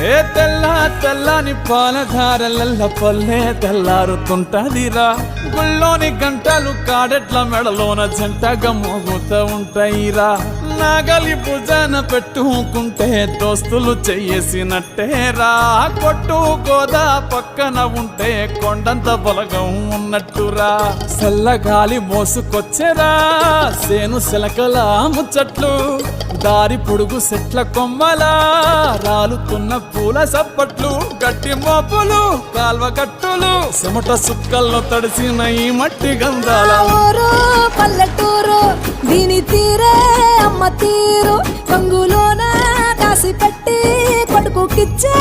ఏ తెల్ల తెల్లని పాలధారలల్ల పల్లె తెల్లారుతుంటదిరా గుళ్ళోని గంటలు కాడెట్ల మెడలోన జంటగా మోగుతూ ఉంటాయిరా నాగలి భుజాన పెట్టుకుంటే దోస్తులు చెయ్యేసినట్టేరా కొట్టు గోదా పక్కన ఉంటే కొండంత బలగం ఉన్నట్టురా చల్లగాలి మోసుకొచ్చెరా సేను శిలకల ముచ్చట్లు దారి పొడుగు సెట్ల కొమ్మలా రాలుతున్న పూల సప్పట్లు గట్టి మోపులు కాల్వ గట్టులు చెమట సుక్కల్లో తడిసిన ఈ మట్టి గంధాల పల్లెటూరు దీని తీరే అమ్మ తీరు కంగులోన కాసి పెట్టి కొడుకుకిచ్చే